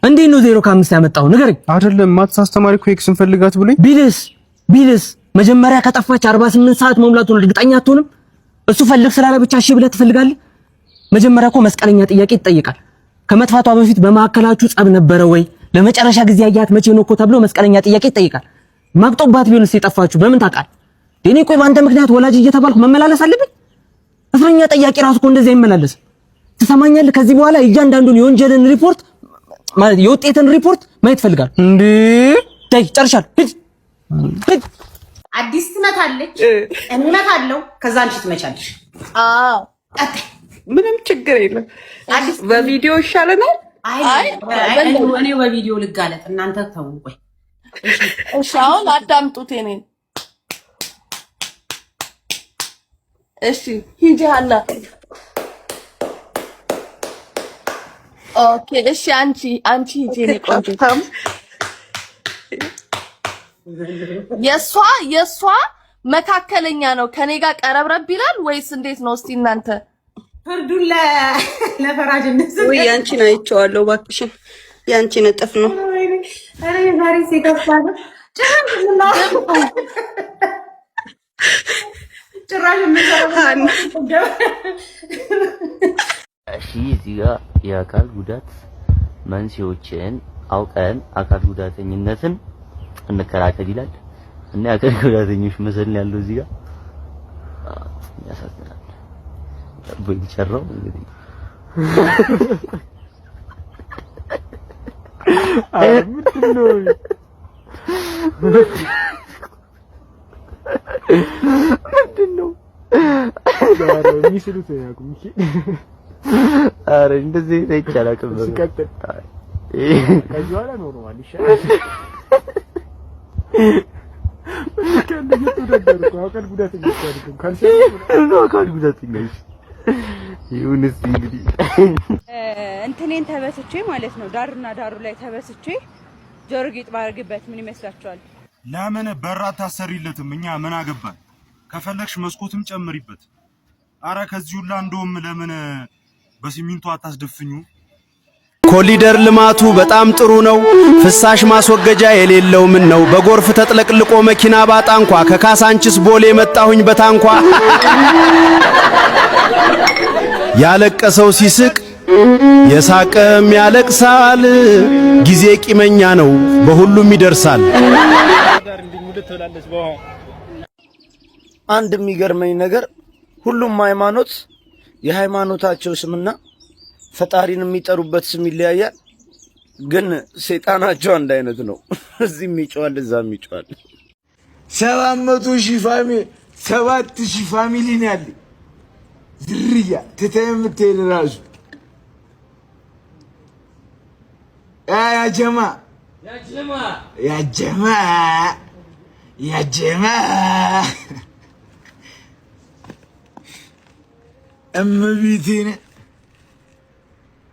እንዴት ነው 0 ከ5 ያመጣው ንገረኝ። አይደለም ማትስ አስተማሪ እኮ ኤክስን ፈልጋት ብሎኝ ቢልስ መጀመሪያ ከጠፋች 48 ሰዓት መሙላቱን እርግጠኛ አትሆንም? እሱ ፈልግ ስላለ ብቻ እሺ ብለህ ትፈልጋለህ? መጀመሪያ እኮ መስቀለኛ ጥያቄ ይጠይቃል። ከመጥፋቷ በፊት በማዕከላችሁ ጸብ ነበረ ወይ? ለመጨረሻ ጊዜ ያያት መቼ ነው እኮ ተብሎ መስቀለኛ ጥያቄ ይጠይቃል። ማቅጦባት ቢሆንስ የጠፋችሁ በምን ታውቃለህ? እኔ ቆይ በአንተ ምክንያት ወላጅ እየተባልኩ መመላለስ አለብኝ? እስረኛ ጠያቂ ራሱ እኮ እንደዚህ አይመላለስም። ትሰማኛለህ? ከዚህ በኋላ እያንዳንዱን የወንጀልን ሪፖርት ማለት የውጤትን ሪፖርት ማየት ፈልጋለሁ። እንዴ ታይ ጨርሻለሁ። ሂድ አዲስ ትመታለች፣ እምነት አለው። ከዛ አንቺ ትመቻለሽ። አዎ ምንም ችግር የለም። አዲስ በቪዲዮ ይሻለናል። አይ እኔ በቪዲዮ ልጋለጥ፣ እናንተ ተው። ቆይ እሺ፣ አሁን አዳምጡት እኔን። እሺ ሂጂ ሀና። ኦኬ እሺ፣ አንቺ ሂጂ። እኔ ቆንጆ የሷ መካከለኛ ነው። ከኔ ጋር ቀረብረብ ይላል ወይስ እንዴት ነው? እስቲ እናንተ ፍርዱን ለፈራጅነት ወይ ያንቺን አይቼዋለሁ። እባክሽን ያንቺን እጥፍ ነው። አሬ ዛሬ ሲከፋለ ጭራሽ እሺ እዚህ ጋር የአካል ጉዳት መንስኤዎችን አውቀን አካል ጉዳተኝነትን እንከላከል ይላል እና የአካል ጉዳተኞች መሰል ያለው እዚህ ጋር ያሳዝናል። በይቸራው እንግዲህ ምንድነው ዛሬ ሚስሉት ያቁም እሺ። አረ እንደዚህ አይቻላልም። ሲቀጥል ከዚህ በኋላ ኖርማል ይሻላል። አካል ጉዳተኛ ይሁንስ እንግዲህ እንትኔን ተበስቼ ማለት ነው። ዳርና ዳሩ ላይ ተበስቼ ጆሮ ጌጥ ባደርግበት ምን ይመስላችኋል? ለምን በራ ታሰሪለትም? እኛ ምን አገባን? ከፈለግሽ መስኮትም ጨምሪበት። አረ ከዚህ ሁላ እንደውም ለምን በሲሚንቶ አታስደፍኙ? ኮሊደር ልማቱ በጣም ጥሩ ነው። ፍሳሽ ማስወገጃ የሌለው ምን ነው? በጎርፍ ተጥለቅልቆ መኪና ባጣንኳ ከካሳንችስ ቦሌ መጣሁኝ በታንኳ። ያለቀሰው ሲስቅ የሳቀም ያለቅሳል። ጊዜ ቂመኛ ነው በሁሉም ይደርሳል። አንድ የሚገርመኝ ነገር ሁሉም ሃይማኖት የሃይማኖታቸው ስምና ፈጣሪን የሚጠሩበት ስም ይለያያል፣ ግን ሰይጣናቸው አንድ አይነት ነው። እዚህም ይጮሃል እዛም ይጮሃል። 700,000 ፋሚሊ ነው ያለ ዝርያ ተተምተል ራሱ ያ ጀማ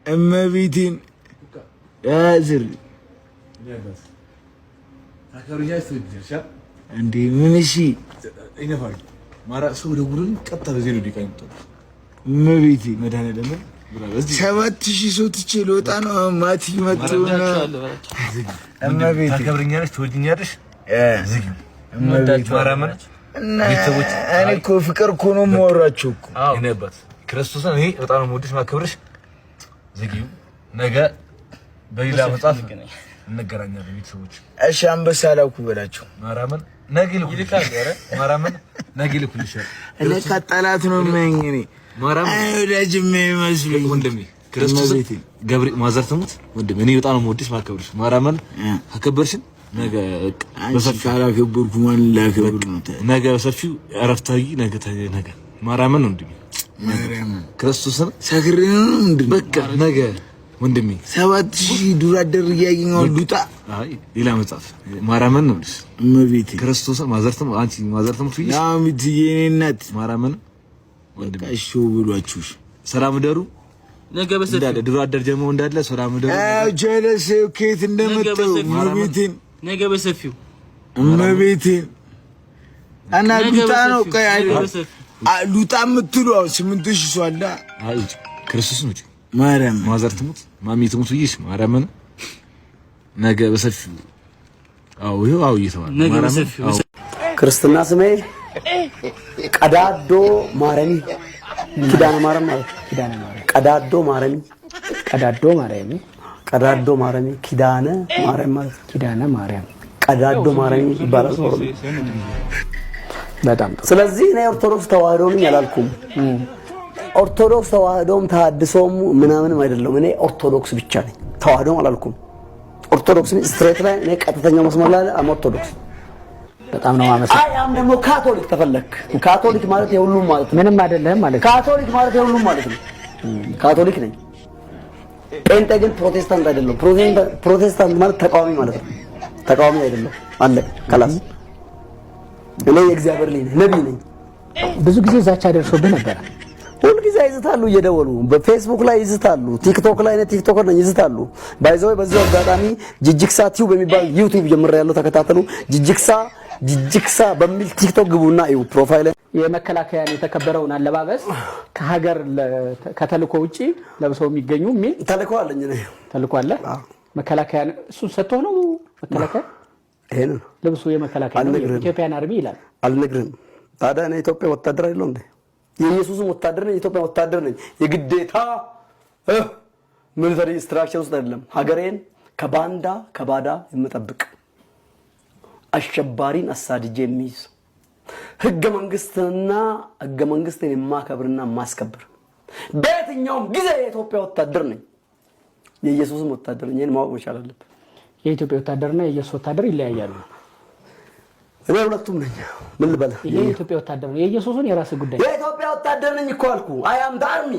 እመቤቴን ያዝር እንዴ ምን እሺ አይነፋር ማራ ሰው ደውልን ቀጣ በዚህ ነው ዲቃኝ ተው እመቤቴ መድኃኒዓለም 7,000 ሰው ትቼ ልወጣ ነው። ማቲ መጥቶና እመቤቴ ታከብረኛለሽ፣ ትወጂኛለሽ። ዝግ እመቤቴ ማራመን ቤተሰቦች እኔ እኮ ፍቅር እኮ ነው የማወራቸው እኮ እኔበት ክርስቶስን እኔ በጣም ነው የምወድሽ ማከብርሽ። ዝጊው ነገ በሌላ መጽሐፍ እንገናኛለን ቤተሰቦች። እሺ አንበሳ ላኩ በላቸው። ማራመን ነገ ይልካል። ኧረ ማራመን ነገ ይልኩልሻል። እኔ ከጠላት ነው የምመኝ እኔ ማራመን አይወዳጅም የሚመስለኝ ወንድሜ ክርስቶስ ገብርኤል ማዘር ትሙት ወንድሜ እኔ በጣም ነው የምወድሽ ማከብርሽ። ማራመን አከበርሽን ነገ በሰፊው አላከበርኩ ማለት ላከብር ነው። ነገ በሰፊው አረፍታዊ ነገ ማራመን ወንድሜ ማራመን ክርስቶስን ሰክሬ ነው እንዴ? በቃ ነገ ወንድሜ 7,000 ዱር አደር ያገኘው ሉጣ። አይ ሌላ መጽሐፍ ማራመን ነው ልጅ እመቤቴ ክርስቶስን ማዘርተም አንቺ ማዘርተም ትይሽ ያሚት የኔናት ማራመን ወንድሜ እሺ ብሏችሁሽ ሰላም ደሩ ነገ በሰፊው እንዳለ ዱር አደር ጀመው እንዳለ ሰላም ደሩ ጀለስ ከየት እንደመጣው እመቤቴን ነገ በሰፊው እመቤቴን እና ሉጣ ነው ቀይ ሉጣ የምትሉ 8,000 ሰው አለ። አይ ክርስቶስ ነው ማርያም ማዘር ትሙት ማሚ ትሙት ይይስ ማርያምን ነገ በሰፊው ይኸው እየተባለ ነገ በሰፊው ክርስትና ስሜ ቀዳዶ ማረሚ ኪዳነ ማርያም ማለት ኪዳነ ማርያም ቀዳዶ ማረሚ ኪዳነ ማርያም ማለት ኪዳነ ማርያም ቀዳዶ ማረሚ ይባላል። በጣም ስለዚህ እኔ ኦርቶዶክስ ተዋህዶ ነኝ አላልኩም። ኦርቶዶክስ ተዋህዶም ተሐድሶም ምናምንም አይደለም። እኔ ኦርቶዶክስ ብቻ ነኝ፣ ተዋህዶም አላልኩም። ኦርቶዶክስ ነኝ ስትሬት ላይ እኔ ቀጥተኛው መስመር ላይ ኦርቶዶክስ። በጣም ነው ማመሰግነው። አያም ደግሞ ካቶሊክ ተፈለክ። ካቶሊክ ማለት የሁሉም ማለት ነው። ምንም አይደለም ማለት ካቶሊክ ማለት የሁሉም ማለት ነው። ካቶሊክ ነኝ። ጴንጤ ግን ፕሮቴስታንት አይደለም። ፕሮቴስታንት ማለት ተቃዋሚ ማለት ነው። ተቃዋሚ አይደለም አለ ከላስ እኔ የእግዚአብሔር ልጅ ነኝ፣ ነብይ ነኝ። ብዙ ጊዜ ዛቻ ደርሶብህ ነበር። ሁሉ ጊዜ ይዝታሉ፣ እየደወሉ በፌስቡክ ላይ ይዝታሉ፣ ቲክቶክ ላይ ነው ቲክቶከር ነኝ ይዝታሉ። ባይዘው በዚህ አጋጣሚ ጂጂክሳ ቲዩብ በሚባል ዩቲዩብ ጀምሬያለሁ፣ ተከታተሉ። ጂጂክሳ በሚል ቲክቶክ ግቡና እዩ ፕሮፋይል። የመከላከያን የተከበረውን አለባበስ ከሀገር ከተልኮ ውጪ ለብሰው የሚገኙ ምን ተልኮ አለኝ ነው ተልኮ አለ። መከላከያን እሱ ሰጥቶ ነው መከላከያ ይሄን ልብሱ የመከላከያ ነው። ኢትዮጵያን አርሚ ይላል። አልነግርም። ታዲያ እኔ ኢትዮጵያ ወታደር አይደለም እንዴ? የኢየሱስም ወታደር ነኝ፣ የኢትዮጵያ ወታደር ነኝ። የግዴታ ሚሊተሪ ስትራክቸር ውስጥ አይደለም። ሀገሬን ከባንዳ ከባዳ የምጠብቅ አሸባሪን አሳድጄ የሚይዝ ህገ መንግስትን የማከብርና የማስከብር በየትኛውም ጊዜ የኢትዮጵያ ወታደር ነኝ። የኢየሱስም ወታደር ነኝ። ይሄን ማወቅ መቻል አለበት። የኢትዮጵያ ወታደርና የኢየሱስ ወታደር ይለያያሉ። እኔ ሁለቱም ነኝ። ምን ልበል? ይሄ የኢትዮጵያ ወታደር ነው። የኢየሱስን የራስ ጉዳይ። የኢትዮጵያ ወታደር ነኝ እኮ አልኩ። አይ አም ዘ አርሚ።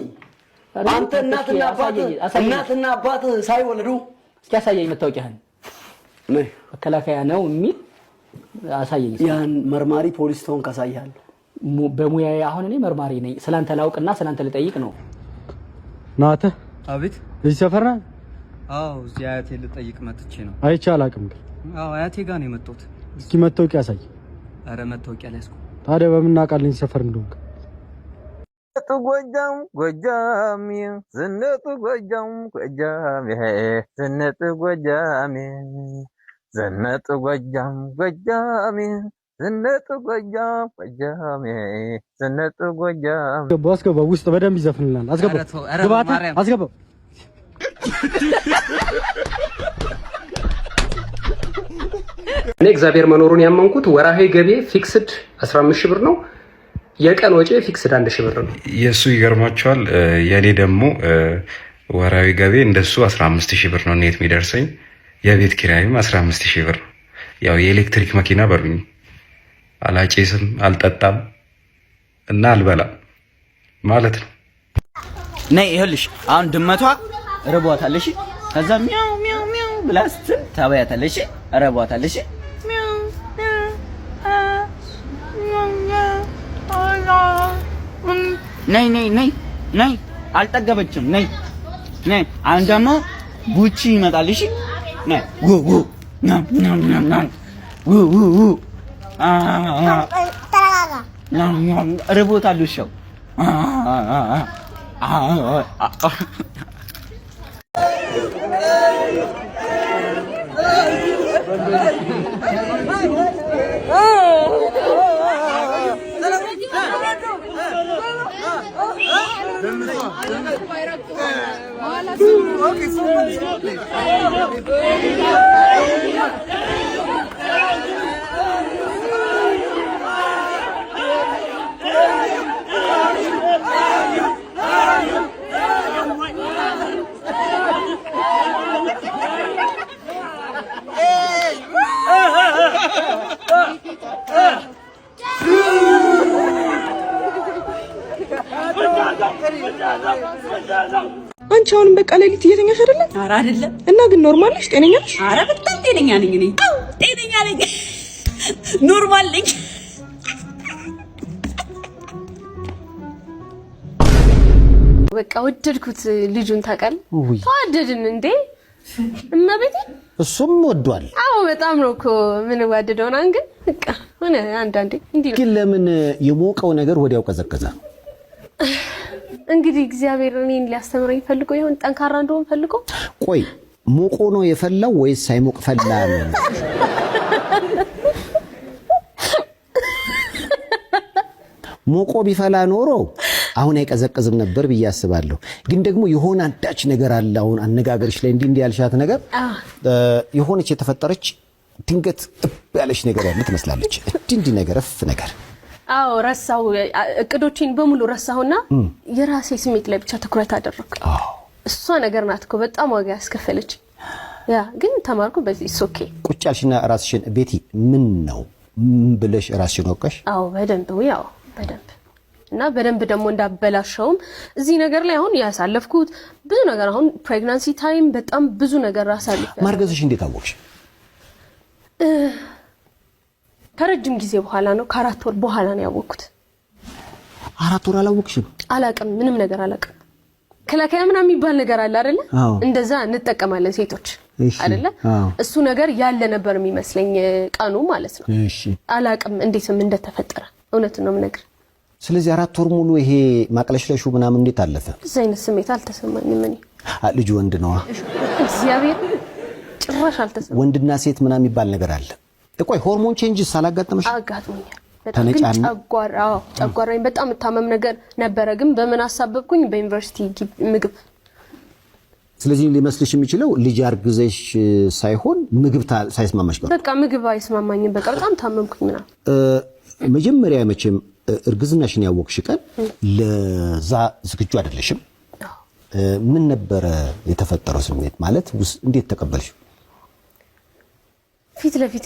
አንተ እናትና አባት ሳይወለዱ እስኪ አሳየኝ መታወቂያህን። ነይ መከላከያ ነው የሚል አሳየኝ። ያን መርማሪ ፖሊስ ተሆን ካሳያለሁ። በሙያዬ አሁን እኔ መርማሪ ነኝ። ስላንተ ላውቅና ስላንተ ልጠይቅ ነው። ናተ አቤት። እዚህ ሰፈር ነህ? አዎ፣ እዚህ አያቴ ልጠይቅ መጥቼ ነው። አይቼ አላውቅም ግን። አዎ፣ አያቴ ጋር ነው የመጣሁት። እስኪ መታወቂያ አሳይ። ኧረ መታወቂያ ላይስኩ። ታዲያ በምን እናውቃለን ሰፈር እንደሆንክ? ጎጃም ጎጃም ዝነጡ ጎጃም ጎጃም ዝነጡ ጎጃም ዝነጡ ጎጃም ጎጃም ዝነጡ ጎጃም ጎጃም ዝነጡ ጎጃም። አስገባው፣ ውስጥ በደንብ ይዘፍንልናል። አስገባው፣ አስገባው። እኔ እግዚአብሔር መኖሩን ያመንኩት ወራሄ ገቤ ፊክስድ 15000 ብር ነው። የቀን ወጪ ፊክስድ 1000 ብር ነው። የሱ ይገርማቸዋል። የኔ ደግሞ ወራዊ ገቤ እንደሱ 15000 ብር ነው ኔት የሚደርሰኝ። የቤት ኪራይም 15000 ብር ነው። ያው የኤሌክትሪክ መኪና በሩኝ። አላጨስም፣ አልጠጣም እና አልበላም ማለት ነው። ነይ ይኸውልሽ፣ አሁን ድመቷ ረቧታለሽ። ከዛ ሚያው ሚያው ሚያው ብላ ስትል ታበያታለሽ። ረቧታለሽ። ነይ ነይ ነይ ነይ፣ አልጠገበችም። ነይ ነይ። አሁን ደግሞ ቡቺ ይመጣልሽ። ነይ ው ው ና ና ና ና ው ው ው ረቦታል ውሻው። አንቺ አሁንም በቃ ሌሊት እየተኛሽ አይደለም? ኧረ አይደለም። እና ግን ኖርማል ነሽ? ጤነኛ ነሽ? ኧረ በጣም ጤነኛ ነኝ እኔ። አው ጤነኛ ነኝ፣ ኖርማል ነኝ። በቃ ወደድኩት ልጁን። ታውቃለህ፣ ተዋደድን እንዴ እመቤቴ። እሱም ወዷል። አዎ በጣም ነው እኮ ምን ዋደደውና ግን በቃ ሆነ አንዳንዴ እንዴ። ግን ለምን የሞቀው ነገር ወዲያው ቀዘቀዘ? እንግዲህ እግዚአብሔር እኔን ሊያስተምረኝ ፈልጎ ይሆን? ጠንካራ እንደሆን ፈልጎ። ቆይ ሞቆ ነው የፈላው ወይስ ሳይሞቅ ፈላ ነው? ሞቆ ቢፈላ ኖሮ አሁን አይቀዘቅዝም ነበር ብዬ አስባለሁ። ግን ደግሞ የሆነ አንዳች ነገር አለ። አሁን አነጋገርሽ ላይ እንዲህ ያልሻት ነገር የሆነች የተፈጠረች ድንገት ያለሽ ነገር ያለ ትመስላለች። እንዲህ ነገር ነገር አዎ ረሳው። እቅዶችን በሙሉ ረሳውና የራሴ ስሜት ላይ ብቻ ትኩረት አደረኩ። እሷ ነገር ናት እኮ በጣም ዋጋ ያስከፈለች። ያ ግን ተማርኩ በዚህ ኦኬ። ቁጭ ያልሽና ራስሽን ቤቲ ምን ነው ብለሽ ራስሽን ወቀሽ? አዎ በደንብ ያው በደንብ እና በደንብ ደግሞ እንዳበላሸውም እዚህ ነገር ላይ አሁን ያሳለፍኩት ብዙ ነገር አሁን ፕሬግናንሲ ታይም በጣም ብዙ ነገር አሳልፈ። ማርገዝሽ እንዴት አወቅሽ? ከረጅም ጊዜ በኋላ ነው፣ ከ4 ወር በኋላ ነው ያወቅኩት። 4 ወር አላወቅሽም? አላቅም፣ ምንም ነገር አላቅም። ከላከያ ምናምን የሚባል ነገር አለ አይደለ? እንደዛ እንጠቀማለን ሴቶች አይደለ? እሱ ነገር ያለ ነበር የሚመስለኝ ቀኑ ማለት ነው። እሺ አላቅም እንዴትም እንደተፈጠረ እውነት ነው የምነግር። ስለዚህ 4 ወር ሙሉ ይሄ ማቅለሽለሹ ምናምን እንዴት አለፈ? እዛ አይነት ስሜት አልተሰማኝም። እኔ ልጅ ወንድ ነው እግዚአብሔር ጭራሽ አልተሰማኝም። ወንድና ሴት ምናምን የሚባል ነገር አለ። ቆይ ሆርሞን ቼንጅስ አላጋጠመሽ? አጋጥሞኛል። በጣም ጨጓራኝ በጣም ታመም ነገር ነበረ። ግን በምን አሳበብኩኝ? በዩኒቨርሲቲ ምግብ። ስለዚህ ሊመስልሽ የሚችለው ልጅ አርግዘሽ ሳይሆን ምግብ ሳይስማማሽ ነው። በቃ ምግብ አይስማማኝም። በቃ በጣም ታመምኩኝ ምናምን። መጀመሪያ መቼም እርግዝናሽን ያወቅሽ ቀን ለዛ ዝግጁ አይደለሽም። ምን ነበረ የተፈጠረው ስሜት? ማለት እንዴት ተቀበልሽ? ፊት ለፊቴ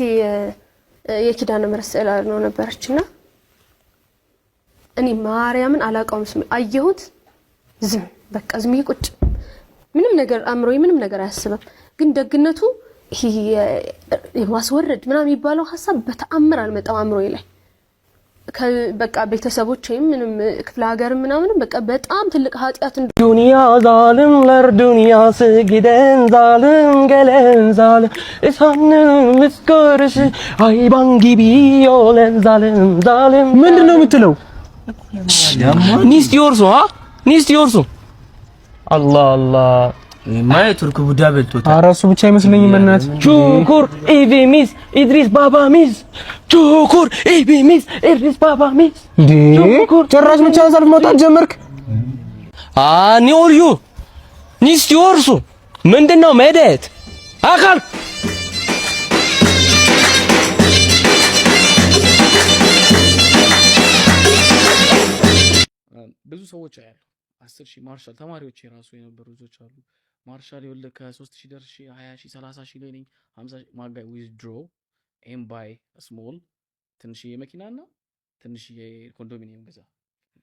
የኪዳነ ምሕረት ስዕል ነው ነበርችና እኔ ማርያምን አላውቀውም። ስሜት አየሁት። በቃ ዝም ቁጭ ምንም ነገር አምሮይ ምንም ነገር አያስብም። ግን ደግነቱ ይሄ የማስወረድ ምናምን የሚባለው ሐሳብ በተአምር አልመጣም አምሮይ ላይ። በቃ ቤተሰቦቼም ምንም ክፍለ ሀገር ምናምን በቃ በጣም ትልቅ ኃጢያት ዱንያ ዛልም ለርዱንያ ስግደን ዛልም ገለን ዛልም እሳንን ምስከርሽ አይባንጊ ቢዮለን ዛልም ዛልም ምንድነው የምትለው? ኒስት ዮርሱ ኒስት ዮርሱ አላህ አላህ ማይ ቱርክ ቡዳ በልቶታ። ኧረ እሱ ብቻ አይመስለኝም። እናት ቹኩር ኢቪ ሚስ ኢድሪስ ባባ ሚስ ቹኩር ኢቪ ሚስ ኢድሪስ ባባ ሚስ ጭራሽ ብቻ ሰልፍ መውጣት ጀመርክ? ኒኦልዩ ኒስት ዮርሱ ምንድነው መደት አካል ብዙ ሰዎች አያሉ 10,000 ማርሻል ተማሪዎች የራሱ የነበሩ ልጆች አሉ። ማርሻል ይወልድ ከ3000 ደርሼ 20,000 30,000 ላይ ነኝ 50,000 ማጋይ ዊዝድሮ ኤም ባይ ስሞል ትንሽዬ መኪናና ትንሽዬ ኮንዶሚኒየም ገዛ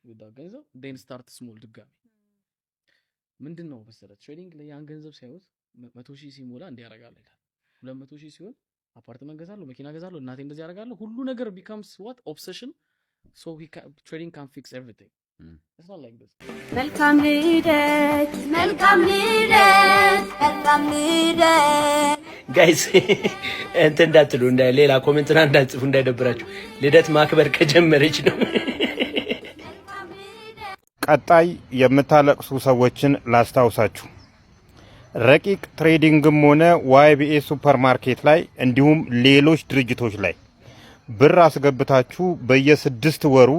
ወዳ ገንዘብ ዴን ስታርት ስሞል ድጋሚ ምንድነው መሰረት ትሬዲንግ ላይ ያን ገንዘብ ሳይወስ 100,000 ሲሞላ እንዲያረጋል ይላል። 200,000 ሲሆን አፓርትመንት ገዛለሁ፣ መኪና ገዛለሁ፣ እናቴ እንደዚህ ያረጋለሁ። ሁሉ ነገር becomes what obsession, so trading can fix everything. It's not like this. መልካም ልደት መልካም ልደት መልካም ልደት ጋይስ እንትን እንዳትሉ ሌላ ኮሜንትና እንዳትጽፉ እንዳይደብራችሁ። ልደት ማክበር ከጀመረች ነው። ቀጣይ የምታለቅሱ ሰዎችን ላስታውሳችሁ። ረቂቅ ትሬዲንግም ሆነ ዋይቢኤ ሱፐርማርኬት ላይ እንዲሁም ሌሎች ድርጅቶች ላይ ብር አስገብታችሁ በየ6 ወሩ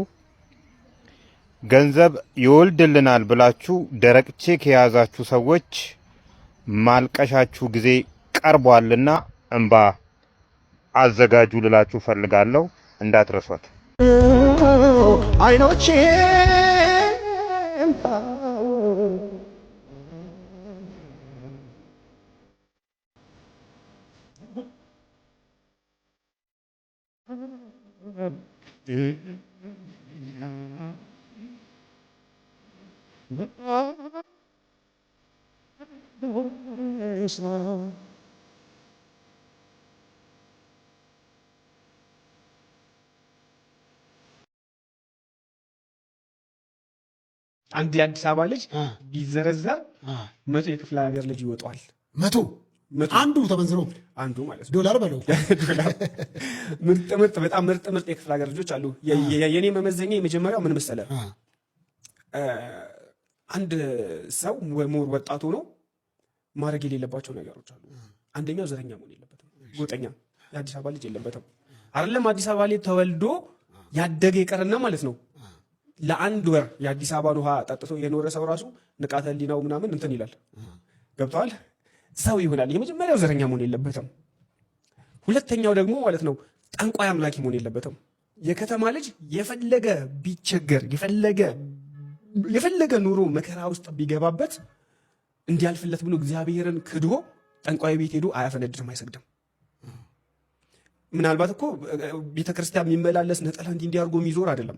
ገንዘብ ይወልድልናል ብላችሁ ደረቅ ቼክ የያዛችሁ ሰዎች ማልቀሻችሁ ጊዜ ቀርቧልና እንባ አዘጋጁ ልላችሁ ፈልጋለሁ። እንዳትረሷት። አይኖቼ አንድ የአዲስ አበባ ልጅ ቢዘረዘር 100 የክፍለ ሀገር ልጅ ይወጣዋል። 100 አንዱ ተመንዝሮ አንዱ ማለት ዶላር በለው ምርጥ በጣም ምርጥ የክፍለ ሀገር ልጆች አሉ። የኔ መመዘኛ የመጀመሪያው ምን መሰለህ? አንድ ሰው ሞር ወጣቱ ነው ማድረግ የሌለባቸው ነገሮች አሉ። አንደኛው ዘረኛ መሆን የለበትም። ጎጠኛ የአዲስ አበባ ልጅ የለበትም። አይደለም አዲስ አበባ ላይ ተወልዶ ያደገ ይቀርና ማለት ነው ለአንድ ወር የአዲስ አበባን ውሃ ጠጥቶ የኖረ ሰው ራሱ ንቃተ ህሊናው ምናምን እንትን ይላል። ገብተዋል ሰው ይሆናል። የመጀመሪያው ዘረኛ መሆን የለበትም። ሁለተኛው ደግሞ ማለት ነው ጠንቋይ አምላኪ መሆን የለበትም። የከተማ ልጅ የፈለገ ቢቸገር የፈለገ ኑሮ መከራ ውስጥ ቢገባበት እንዲያልፍለት ብሎ እግዚአብሔርን ክዶ ጠንቋይ ቤት ሄዶ አያፈነድም፣ አይሰግድም። ምናልባት እኮ ቤተክርስቲያን የሚመላለስ ነጠላ እንዲያርጎ የሚዞር አይደለም።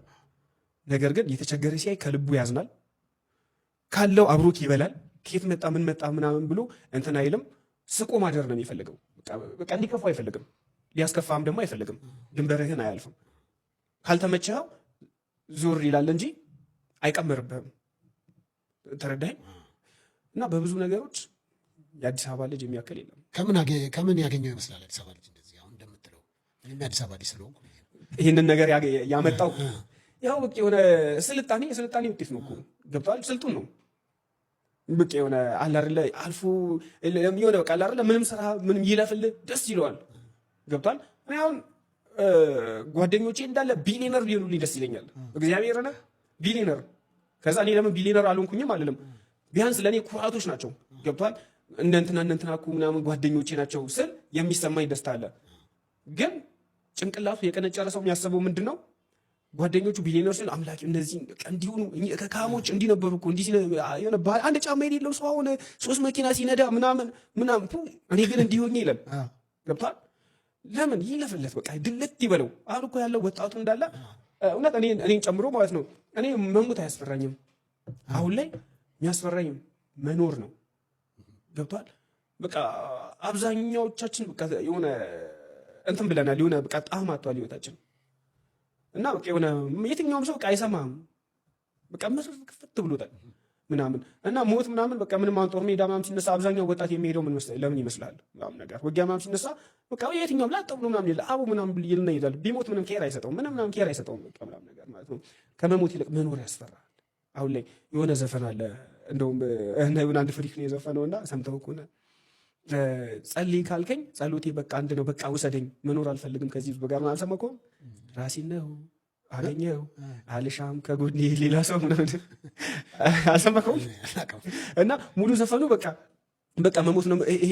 ነገር ግን የተቸገረ ሲያይ ከልቡ ያዝናል። ካለው አብሮት ይበላል። ከየት መጣ ምን መጣ ምናምን ብሎ እንትን አይልም። ስቆ ማደር ነው የሚፈልገው። በቃ እንዲከፋ አይፈልግም። ሊያስከፋም ደግሞ አይፈልግም። ድንበርህን አያልፍም። ካልተመቸኸው ዞር ይላል እንጂ አይቀመርብህም። ተረዳኸኝ? እና በብዙ ነገሮች የአዲስ አበባ ልጅ የሚያክል የለም። ከምን ያገኘው ይመስላል አዲስ አበባ ልጅ እንደዚህ አሁን እንደምትለው? እኔም የአዲስ አበባ ልጅ ስለሆንኩ ይህንን ነገር ያመጣው ያው በቃ የሆነ የስልጣኔ ውጤት ነው እኮ ገብቶሃል? ስልጡን ነው በቃ የሆነ አለ አይደለ አልፎ የሆነ በቃ አለ አይደለ ምንም ስራ ምንም ይለፍልህ ደስ ይለዋል። ገብቶሃል? እኔ አሁን ጓደኞቼ እንዳለ ቢሊየነር ሊሆኑልኝ ደስ ይለኛል። እግዚአብሔር ነህ ቢሊየነር። ከዛ እኔ ለምን ቢሊየነር አልሆንኩኝም አልልም። ቢያንስ ለእኔ ኩራቶች ናቸው። ገብቶሃል? እንደ እንትና እኮ ምናምን ጓደኞቼ ናቸው ስል የሚሰማኝ ደስታ አለ። ግን ጭንቅላቱ የቀነጨረ ሰው የሚያስበው ምንድን ነው? ጓደኞቹ ቢሊየነር ሲል አምላኪ እነዚህ እንዲሆኑ ከካሞች እንዲህ ነበሩ እኮ እንዲህ አንድ ጫማ የሌለው ሰው አሁን 3 መኪና ሲነዳ ምናምን እኔ ግን እንዲሆኝ ይላል። ገብቶሃል? ለምን ይለፍለት በቃ ድለት ይበለው። አሁን እኮ ያለው ወጣቱ እንዳለ እውነት እኔን ጨምሮ ማለት ነው እኔ መሞት አያስፈራኝም። አሁን ላይ የሚያስፈራኝ መኖር ነው። ገብቶሃል? በቃ አብዛኛዎቻችን በቃ የሆነ እንትን ብለናል። የሆነ በቃ ጣዕም አጥቷል ህይወታችን እና በቃ የሆነ የትኛውም ሰው በቃ አይሰማም። በቃ መስር ክፍት ብሎታል ምናምን እና ሞት ምናምን በቃ ምንም ጦር ሜዳ ምናምን ሲነሳ አብዛኛው ወጣት የሚሄደው ለምን ይመስላል? ምናምን ነገር ውጊያ ምናምን ሲነሳ በቃ የትኛውም ላጥ ብሎ ምናምን ይላል አቡ ምናምን ይልና ይሄዳል። ቢሞት ምንም ኬር አይሰጠውም። ምንም ኬር አይሰጠውም። በቃ ምናምን ነገር ማለት ነው። ከመሞት ይልቅ መኖር ያስፈራል። አሁን ላይ የሆነ ዘፈን አለ እንደውም የሆነ አንድ ፍሪክ ነው የዘፈነውና ሰምተው ከሆነ ጸልይ ካልከኝ ጸሎቴ በቃ አንድ ነው፣ በቃ ውሰደኝ፣ መኖር አልፈልግም ከዚህ ህዝብ ጋር። አልሰማከውም? ራሴን ነው አገኘው አልሻም ከጎኔ ሌላ ሰው ምናምን አልሰማከውም? እና ሙሉ ዘፈኑ በቃ መሞት ነው። ይሄ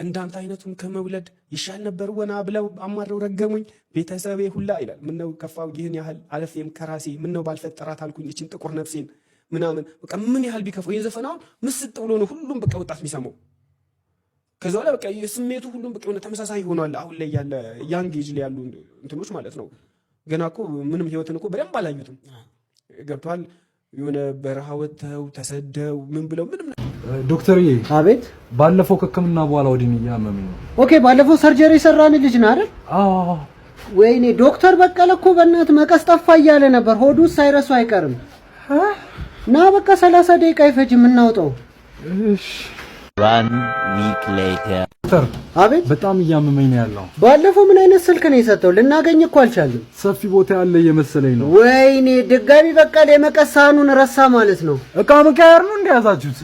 እንዳንተ አይነቱን ከመውለድ ይሻል ነበር ወና ብለው አማረው ረገሙኝ ቤተሰቤ ሁላ ይላል። ምነው ከፋው ይህን ያህል አለፌም ከራሴ ምነው ባልፈጠራት አልኩኝ እችን ጥቁር ነፍሴን ምናምን በቃ ምን ያህል ቢከፋው። ይሄ ዘፈናውን ምስጥ ብሎ ነው ሁሉም በቃ ወጣት የሚሰማው። ከዛ በኋላ በቃ የስሜቱ ሁሉም በቃ የሆነ ተመሳሳይ ሆኗል። አሁን ላይ ያለ ያንግ ኤጅ ላይ ያሉ እንትኖች ማለት ነው ገና እኮ ምንም ህይወትን እኮ በደንብ አላዩትም። ገብቷል? የሆነ በረሃ ወጥተው ተሰደው ምን ብለው ምንም ዶክተርዬ። አቤት። ባለፈው ከህክምና በኋላ ወዲህ እያመመኝ ነው። ኦኬ፣ ባለፈው ሰርጀሪ የሰራን ልጅ ነው አይደል? አዎ። ወይኔ ዶክተር በቀለ እኮ በእናትህ መቀስ ጠፋ እያለ ነበር። ሆዱ ሳይረሱ አይቀርም። ና በቃ 30 ደቂቃ አይፈጅም እናውጣው። እሺ። 1 week later ዶክተር። አቤት። በጣም እያመመኝ ነው ያለው። ባለፈው ምን አይነት ስልክ ነው የሰጠው? ልናገኝ እኮ አልቻልንም። ሰፊ ቦታ ያለ እየመሰለኝ ነው። ወይኔ ድጋሚ በቀለ የመቀስ ሳህኑን ረሳ ማለት ነው። እቃ መቀየር ነው እንደያዛችሁት?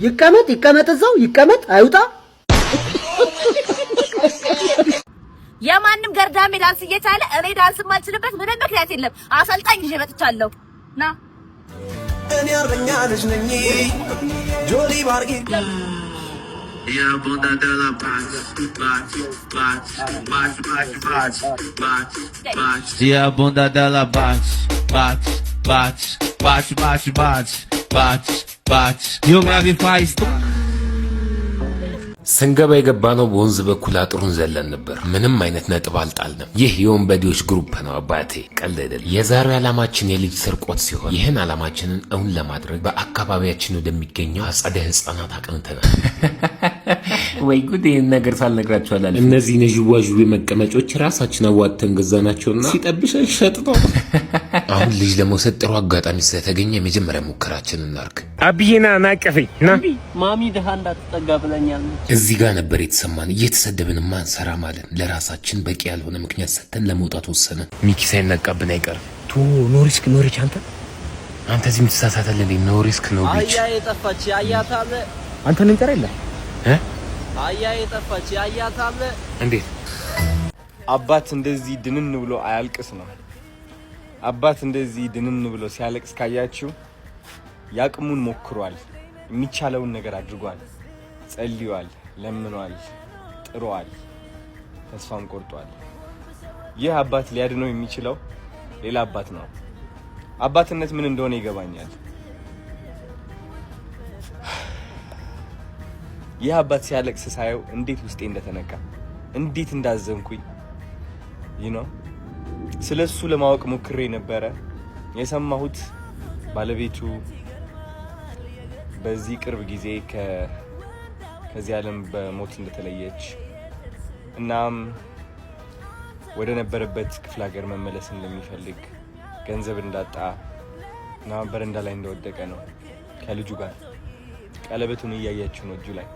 ይቀመጥ እዛው ይቀመጥ፣ አይውጣ። የማንም ገርዳሜ ዳንስ እየቻለ እኔ ዳንስ የማልችልበት ምንም ምክንያት የለም። አሰልጣኝ ይዤ መጥቻለሁ። ና እኔ አርበኛ ልጅ ነኝ ጆሊ ባርጌ Yeah, bunda de la paz, bate. Yeah, bunda dela bate. E o grave faz ስንገባ የገባነው በወንዝ በኩል አጥሩን ዘለን ነበር። ምንም አይነት ነጥብ አልጣልንም። ይህ የወንበዴዎች ግሩፕ ነው አባቴ፣ ቀልድ አይደለም። የዛሬው ዓላማችን የልጅ ስርቆት ሲሆን ይህን ዓላማችንን እውን ለማድረግ በአካባቢያችን ወደሚገኘው አጸደ ህፃናት አቅንተናል። ወይ ጉድ! ይህን ነገር ሳልነግራችሁ አላልኩም። እነዚህ ነዥዋዥዌ መቀመጮች ራሳችን አዋጥተን ገዛናቸውና ሲጠብሸን ሸጥቶ አሁን ልጅ ለመውሰድ ጥሩ አጋጣሚ ስለተገኘ የመጀመሪያ ሙከራችንን እናርግ። አብዬና ናቀፈኝ ና ማሚ ደሃ እንዳትጠጋ ብለኛለች። እዚህ ጋር ነበር የተሰማን። እየተሰደብን ማንሰራ ማለት ለራሳችን በቂ ያልሆነ ምክንያት ሰጥተን ለመውጣት ወሰነን። ሚኪ ሳይነቃብን አይቀርም። ኖ ሪስክ አንተ እዚህ የምትሳሳተልኝ ኖ ሪስክ ነው። አያ የጠፋች አያታለ አንተ ነኝ ጠራ የለ አያ የጠፋች ያያት አለ እንዴት አባት እንደዚህ ድንን ብሎ አያልቅስ ነው። አባት እንደዚህ ድንን ብሎ ሲያለቅስ ካያችሁ ያቅሙን ሞክሯል፣ የሚቻለውን ነገር አድርጓል፣ ጸልዩዋል፣ ለምኗል፣ ጥሯል፣ ተስፋም ቆርጧል። ይህ አባት ሊያድነው የሚችለው ሌላ አባት ነው። አባትነት ምን እንደሆነ ይገባኛል። ይህ አባት ሲያለቅስ ሳየው እንዴት ውስጤ እንደተነካ እንዴት እንዳዘንኩኝ ስለሱ ለማወቅ ሞክሬ ነበረ። የሰማሁት ባለቤቱ በዚህ ቅርብ ጊዜ ከዚህ ዓለም በሞት እንደተለየች እናም ወደ ነበረበት ክፍለ ሀገር መመለስ እንደሚፈልግ ገንዘብ እንዳጣ እና በረንዳ ላይ እንደወደቀ ነው። ከልጁ ጋር ቀለበቱን እያያችሁ ነው እጁ ላይ።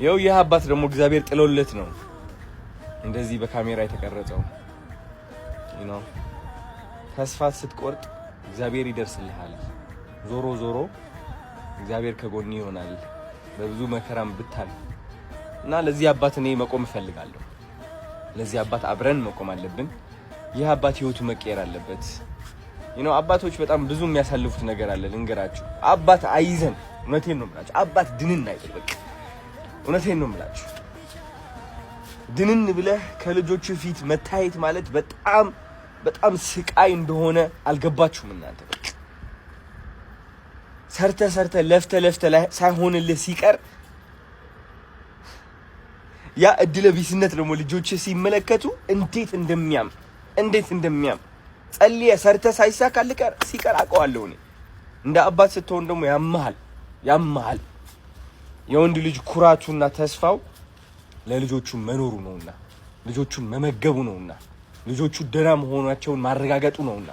ይህ አባት ደግሞ እግዚአብሔር ጥሎለት ነው እንደዚህ በካሜራ የተቀረጸው። ተስፋ ስትቆርጥ እግዚአብሔር ይደርስልሃል። ዞሮ ዞሮ እግዚአብሔር ከጎን ይሆናል በብዙ መከራም ብታል እና ለዚህ አባት እኔ መቆም እፈልጋለሁ። ለዚህ አባት አብረን መቆም አለብን። ይህ አባት ህይወቱ መቀየር አለበት። አባቶች በጣም ብዙ የሚያሳልፉት ነገር አለ ልንገራችሁ። አባት አይዘን፣ እውነቴን ነው የምላችሁ። አባት ድንን አይደል፣ በቃ እውነቴን ነው የምላችሁ። ድንን ብለህ ከልጆቹ ፊት መታየት ማለት በጣም በጣም ስቃይ እንደሆነ አልገባችሁም እናንተ። በቃ ሰርተ ለፍተ ላይ ሳይሆንልህ ሲቀር ያ እድለ ቢስነት ደግሞ ልጆች ሲመለከቱ እንዴት እንደሚያም ጸልየ ሰርተ ሳይሳካል ሲቀር አውቀዋለሁ እኔ። እንደ አባት ስትሆን ደግሞ ያመሃል። የወንድ ልጅ ኩራቱና ተስፋው ለልጆቹ መኖሩ ነውና፣ ልጆቹን መመገቡ ነውና፣ ልጆቹ ደህና መሆናቸውን ማረጋገጡ ነውና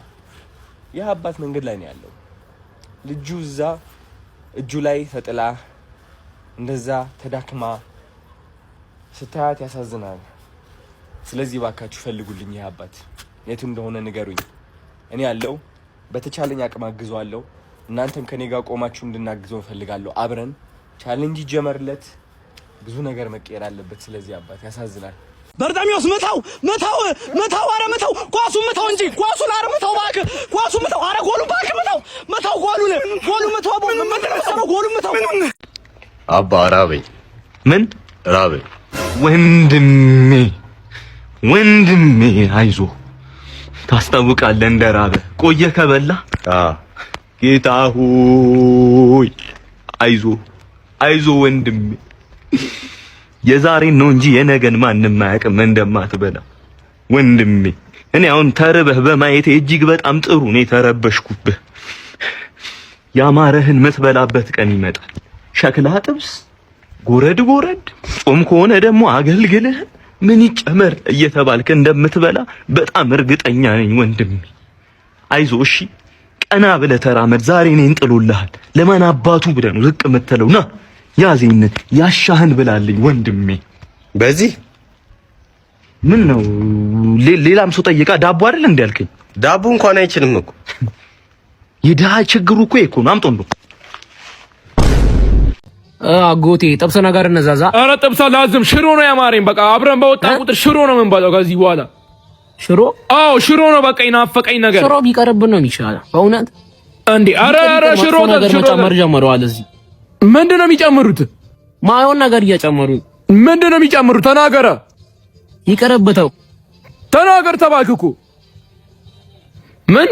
ይህ አባት መንገድ ላይ ነው ያለው። ልጁ እዛ እጁ ላይ ተጥላ እንደዛ ተዳክማ ስታያት ያሳዝናል። ስለዚህ ባካችሁ ፈልጉልኝ፣ ይህ አባት የቱ እንደሆነ ንገሩኝ። እኔ ያለው በተቻለኝ አቅም አግዘዋለሁ። እናንተም ከኔ ጋር ቆማችሁ እንድናግዘው እፈልጋለሁ። አብረን ቻሌንጅ ይጀመርለት። ብዙ ነገር መቀየር አለበት። ስለዚህ አባት ያሳዝናል። በርጣሚዎስ መታው፣ አረ መታው፣ ኳሱ መታው እንጂ ኳሱን አረ መታው፣ እባክህ ኳሱ መታው፣ አረ ጎሉ እባክህ መታው፣ ጎሉ መታው፣ ጎሉ መታው። አባ ራበኝ። ምን ራበኝ? ወንድሜ አይዞ፣ ታስታውቃለህ እንደራበ ቆየ ከበላ። ጌታ ሆይ አይዞ ወንድሜ፣ የዛሬን ነው እንጂ የነገን ማንም አያውቅም እንደማትበላ ወንድሜ። እኔ አሁን ተርበህ በማየቴ እጅግ በጣም ጥሩ ነው የተረበሽኩብህ። ያማረህን ምትበላበት ቀን ይመጣል። ሸክላ ጥብስ፣ ጎረድ፣ ጾም ከሆነ ደግሞ አገልግልህ ምን ይጨመር እየተባልክ እንደምትበላ በጣም እርግጠኛ ነኝ ወንድሜ። አይዞ እሺ፣ ቀና ብለህ ተራመድ። ዛሬ እኔን ጥሎልሃል። ለማን አባቱ ብለህ ነው ዝቅ የምትለው? ና ያዜን ያሻህን ብላልኝ ወንድሜ። በዚህ ምን ነው ሌላም ሰው ጠይቃ ዳቦ አይደል እንዴ ያልከኝ? ዳቦ እንኳን አይችልም እኮ። የድሃ ችግሩ እኮ ነው። አምጦን ነው አጎቴ ጥብስ ነገር እነዛዛ። ኧረ ጥብስ ላዝም ሽሮ ነው ያማረኝ። በቃ አብረን በወጣ ቁጥር ሽሮ ነው የምንበላው ከዚህ በኋላ። ሽሮ? አዎ ሽሮ ነው በቃ ይናፈቀኝ ነገር። ሽሮ ቢቀርብን ነው የሚሻለው በእውነት እንዴ። ኧረ ሽሮ ነገር መጨመር ጀምረዋል እዚህ። ምንድን ነው የሚጨምሩት? ማየውን ነገር እየጨመሩ። ምንድን ነው የሚጨምሩት? ተናገረ። ይቀርብተው ተናገር ተባልክ እኮ። ምን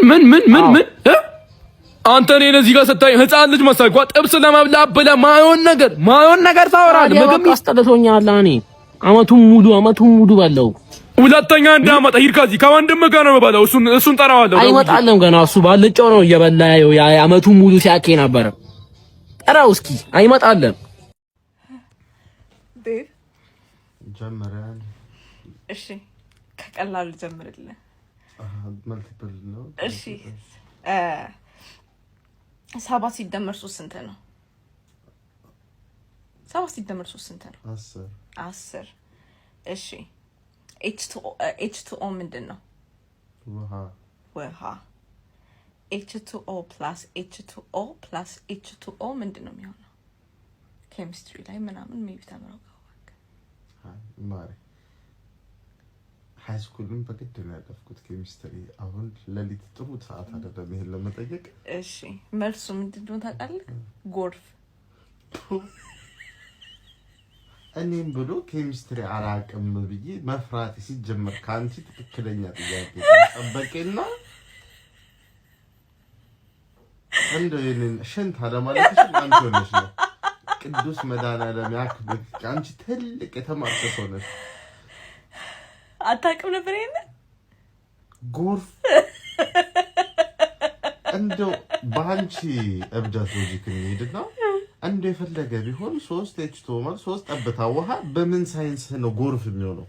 አንተ እኔን እዚህ ጋር ስታይ ህፃን ልጅ መሰልኳ። ጥብስ ለመብላት ብለህ ማየውን ነገር ታወራለህ። ምግብ አስጠልቶኛል። እኔ አመቱን ሙሉ በለው። ሁለተኛ እንዳመጣ ሂድ ከዚህ። ከወንድምህ ጋር ነው የምበላው። እሱን ጠራዋለሁ። አይመጣለም ገና እሱ ባልጫው ነው እየበላ ያው አመቱን ሙሉ ሲያኬ ነበር። ጠራው እስኪ። አይመጣለም። ጀመራል። እሺ ከቀላሉ ጀምርልህ። መልቲፕል ነው። እሺ 7 ሲደመር 3 ስንት ነው? 7 ሲደመር 3 ስንት ነው? 10። እሺ H2O ምንድን ነው? ውሃ። H2O plus H2O plus H2O ምንድን ነው የሚሆነው? ኬሚስትሪ ላይ ምናምን ሜቢ ተምረው ማሪ ሃይ ስኩልን በግድ ነው ያለፍኩት ኬሚስትሪ። አሁን ለሊት ጥሩ ሰዓት አይደለም ይሄን ለመጠየቅ። እሺ መልሱ ምንድን ነው ታውቃለህ? ጎርፍ። እኔም ብሎ ኬሚስትሪ አላውቅም ብዬ መፍራት ሲጀመር ካንቺ ትክክለኛ ጥያቄ ጠበቄና እንደው ይሄንን ሽንት አለማለትሽ አንተ ሆነሽ ነው። ቅዱስ መድኃኒዓለም ያክብር። አንቺ ትልቅ የተማርክ ሰው ነሽ። አታውቅም ነበር ይሄን ጎርፍ? እንደው ባንቺ እብደት ሎጂክ እንሂድና እንደው የፈለገ ቢሆን 3 H2O ማለት 3 ጠብታ ውሃ በምን ሳይንስ ነው ጎርፍ የሚሆነው?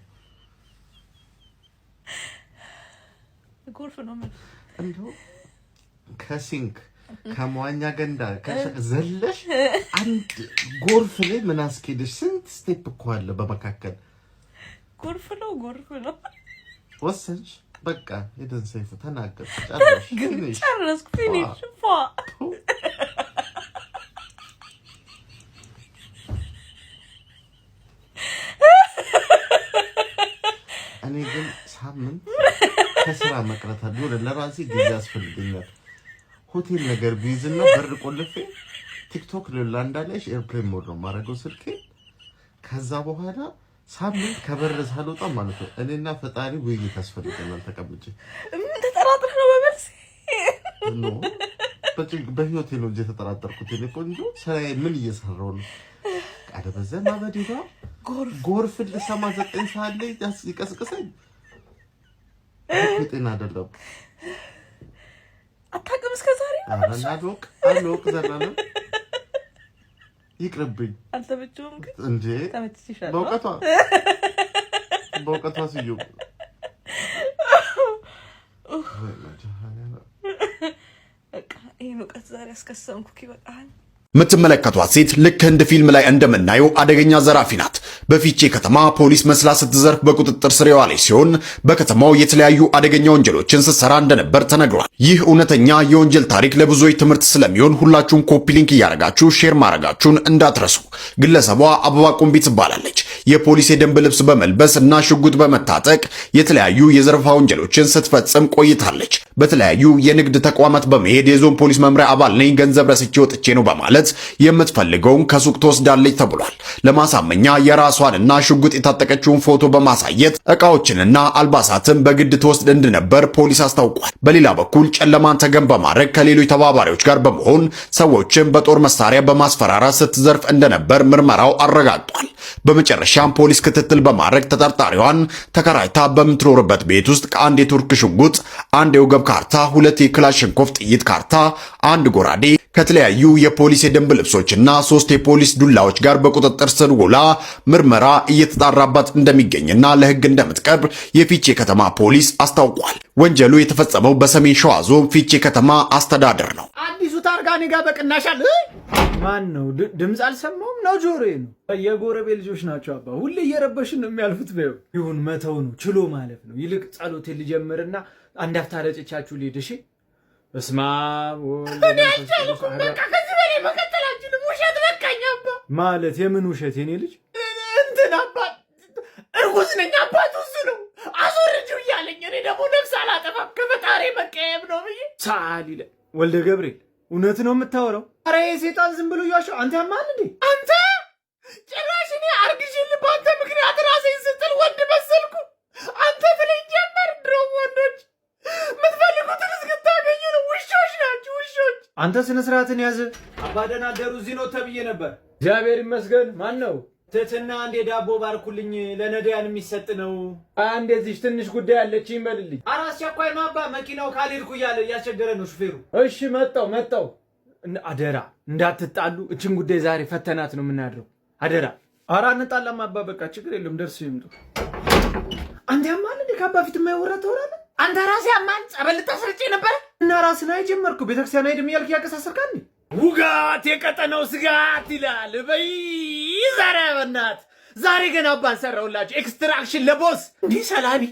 ጎርፍ ነው ማለት እንደው ከሲንክ ከመዋኛ ገንዳ ዘለሽ አንድ ጎርፍ ላይ ምን አስኬድሽ? ስንት ስቴፕ እኮ አለ በመካከል። ጎርፍ ነው ወሰንሽ። በቃ ሄደን ሰይፉ ተናገር። ጨረስኩ። ፊኒሽ ፏ እኔ ግን ሳምንት ከስራ መቅረት አለ ለራሴ ጊዜ ያስፈልገኛል። ሆቴል ነገር ቢይዝና በር ቆልፌ ቲክቶክ ለላንዳለሽ ኤርፕሌን ሞድ ነው ማረገው ስልኬ። ከዛ በኋላ ሳምንት ከበር ሳልወጣ ማለት ነው እኔና ፈጣሪ ውይይት ያስፈልገናል። ተቀምጬ ምን ተጠራጥረህ ነው በመልስ ነው በህይወቴ ነው እንጂ ተጠራጠርኩት። እኔ ቆንጆ ስራዬ ምን እየሰራው ነው? ቃደ በዘማ በዲባ ጎርፍ ለሰማ 9 ሰዓት ላይ ይቀስቅሰኝ። ጤና አይደለም። አታውቅም እስከ ዛሬ ነው አሎክ ዘላለ ይቅርብኝ። አልተመቸውም ግን እንዴ ተመችቶሻል? በእውቀቷ ሲዩ በቃ ይሄን እውቀት ዛሬ አስከሰምኩ። ይበቃል። የምትመለከቷት ሴት ልክ ህንድ ፊልም ላይ እንደምናየው አደገኛ ዘራፊ ናት። በፊቼ ከተማ ፖሊስ መስላ ስትዘርፍ በቁጥጥር ስር የዋለች ሲሆን በከተማው የተለያዩ አደገኛ ወንጀሎችን ስትሰራ እንደነበር ተነግሯል። ይህ እውነተኛ የወንጀል ታሪክ ለብዙዎች ትምህርት ስለሚሆን ሁላችሁም ኮፒ ሊንክ እያደረጋችሁ ሼር ማድረጋችሁን እንዳትረሱ። ግለሰቧ አበባ ቁምቢ ትባላለች። የፖሊስ የደንብ ልብስ በመልበስ እና ሽጉጥ በመታጠቅ የተለያዩ የዘረፋ ወንጀሎችን ስትፈጽም ቆይታለች። በተለያዩ የንግድ ተቋማት በመሄድ የዞን ፖሊስ መምሪያ አባል ነኝ፣ ገንዘብ ረስቼ ወጥቼ ነው በማለት የምትፈልገውን ከሱቅ ትወስዳለች ተብሏል። ለማሳመኛ የራሷንና ሽጉጥ የታጠቀችውን ፎቶ በማሳየት ዕቃዎችንና አልባሳትን በግድ ትወስድ እንደነበር ፖሊስ አስታውቋል። በሌላ በኩል ጨለማን ተገን በማድረግ ከሌሎች ተባባሪዎች ጋር በመሆን ሰዎችን በጦር መሳሪያ በማስፈራራት ስትዘርፍ እንደነበር ምርመራው አረጋግጧል። በመጨረሻም ፖሊስ ክትትል በማድረግ ተጠርጣሪዋን ተከራይታ በምትኖርበት ቤት ውስጥ ከአንድ የቱርክ ሽጉጥ፣ አንድ የወገብ ካርታ፣ 2 የክላሽንኮቭ ጥይት ካርታ፣ 1 ጎራዴ ከተለያዩ የፖሊስ የደንብ ልብሶችና 3 የፖሊስ ዱላዎች ጋር በቁጥጥር ስር ውላ ምርመራ እየተጣራባት እንደሚገኝና ለሕግ እንደምትቀርብ የፊቼ ከተማ ፖሊስ አስታውቋል። ወንጀሉ የተፈጸመው በሰሜን ሸዋ ዞን ፊቼ ከተማ አስተዳደር ነው። አዲሱ ታርጋ እኔ ጋር በቅናሻል። ማን ነው? ድምፅ አልሰማሁም ነው ጆሮዬ ነው። የጎረቤ ልጆች ናቸው አባ። ሁሌ እየረበሽን ነው የሚያልፉት። በይው ይሁን መተው ነው ችሎ ማለፍ ነው። ይልቅ ጸሎት ልጀምርና አንድ አፍታ ረጭቻችሁ ልሂድ። እሺ በስመ አብ ወወልድ ወመንፈስ ቅዱስ። በቃ ከዚህ በላይ መቀጠላችንም ውሸት በቃኝ አባ። ማለት የምን ውሸት የኔ ልጅ? እንትን አባ እርጉዝ ነኝ አባቱ እሱ ነው አስወርጂው እያለኝ፣ እኔ ደግሞ ነፍስ አላጠፋም ከፈጣሪ መቀየም ነው ብዬ ሳል ይለ ወልደ ገብርኤል እውነት ነው የምታወራው? አረ የሴጣን ዝም ብሎ እያሸው አንተ ያማል እንዴ አንተ? ጭራሽ እኔ አርግዤልህ በአንተ ምክንያት ራሴን ስትል ወንድ መሰልኩ። አንተ ትለኝ ጀመር። ድሮም ወንዶች የምትፈልጉትን እስክታገኙ ነው። ውሾች ናችሁ ውሾች። አንተ ስነ ስርዓትን ያዝ። አባ ደህና አደሩ። እዚህ ነው ተብዬ ነበር። እግዚአብሔር ይመስገን። ማን ነው? ትትና አንዴ ዳቦ ባርኩልኝ፣ ለነዳያን የሚሰጥ ነው። አንዴ እዚህ ትንሽ ጉዳይ አለች ይመልልኝ። ኧረ አስቸኳይ ነው አባ፣ መኪናው ካልሄድኩ እያለ እያስቸገረ ነው ሹፌሩ። እሺ መጣው። አደራ እንዳትጣሉ። እችን ጉዳይ ዛሬ ፈተናት ነው የምናድረው። አደራ። ኧረ እንጣላም አባ፣ በቃ ችግር የለም ደርሶ ይምጡ። አንተ ያማል እንዴ? ከአባ ፊት የማይወራ ተወራለህ አንተ። ራስህ ያማል። ጸበል ልታስረጭ ነበር እና ራስህን አይጀመርኩ ቤተክርስቲያን አይደም እያልክ ያቀሳሰርካል። ውጋት የቀጠነው ስጋት ይላል። በይ ዛሬ በእናትህ ዛሬ ገና አባን ሰራውላችሁ ኤክስትራክሽን ለቦስ። እንዲህ ሰላቢ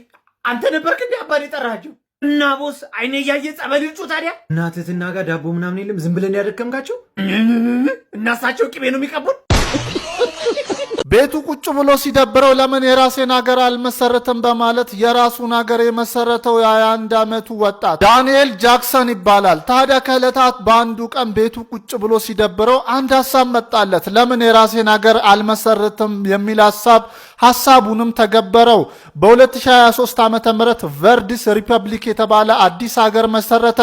አንተ ነበርክ እንዴ አባን የጠራቸው? እና ቦስ አይኔ እያየ ጸበል ይጩ ታዲያ እናትህና ጋር ዳቦ ምናምን የለም ዝም ብለን ያደከምካቸው እናሳቸው ቅቤ ነው የሚቀቡን ቤቱ ቁጭ ብሎ ሲደብረው ለምን የራሴን ሀገር አልመሰረተም በማለት የራሱን ሀገር የመሰረተው የ21 ዓመቱ ወጣት ዳንኤል ጃክሰን ይባላል። ታዲያ ከዕለታት በአንዱ ቀን ቤቱ ቁጭ ብሎ ሲደብረው አንድ ሀሳብ መጣለት። ለምን የራሴን ሀገር አልመሰረተም የሚል ሐሳቡንም ተገበረው። በ2023 ዓመተ ምህረት ቨርዲስ ሪፐብሊክ የተባለ አዲስ ሀገር መሰረተ።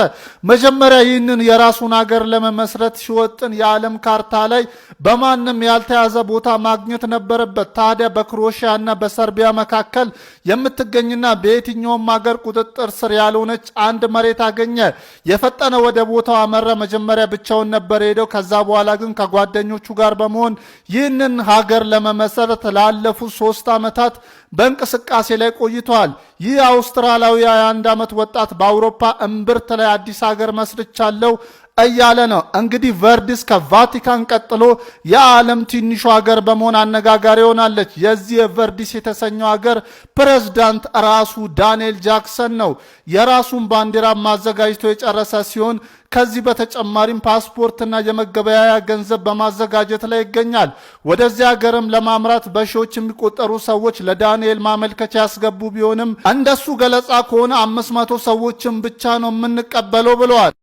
መጀመሪያ ይህንን የራሱን ሀገር ለመመስረት ሲወጥን የዓለም ካርታ ላይ በማንም ያልተያዘ ቦታ ማግኘት ነበረበት። ታዲያ በክሮኤሺያ እና በሰርቢያ መካከል የምትገኝና በየትኛውም ሀገር ቁጥጥር ስር ያልሆነች አንድ መሬት አገኘ። የፈጠነ ወደ ቦታው አመራ። መጀመሪያ ብቻውን ነበር ሄደው። ከዛ በኋላ ግን ከጓደኞቹ ጋር በመሆን ይህንን ሀገር ለመመሰረት ላለፉት 3 ዓመታት በእንቅስቃሴ ላይ ቆይቷል። ይህ አውስትራሊያዊ የ21 ዓመት ወጣት በአውሮፓ እምብርት ላይ አዲስ ሀገር መስርቻለሁ እያለ ነው። እንግዲህ ቨርዲስ ከቫቲካን ቀጥሎ የዓለም ትንሹ ሀገር በመሆን አነጋጋሪ ሆናለች። የዚህ የቨርዲስ የተሰኘው ሀገር ፕሬዝዳንት ራሱ ዳንኤል ጃክሰን ነው። የራሱን ባንዲራ ማዘጋጅቶ የጨረሰ ሲሆን ከዚህ በተጨማሪም ፓስፖርትና የመገበያያ ገንዘብ በማዘጋጀት ላይ ይገኛል። ወደዚህ ሀገርም ለማምራት በሺዎች የሚቆጠሩ ሰዎች ለዳንኤል ማመልከቻ ያስገቡ ቢሆንም እንደሱ ገለጻ ከሆነ 500 ሰዎችን ብቻ ነው የምንቀበለው ብለዋል።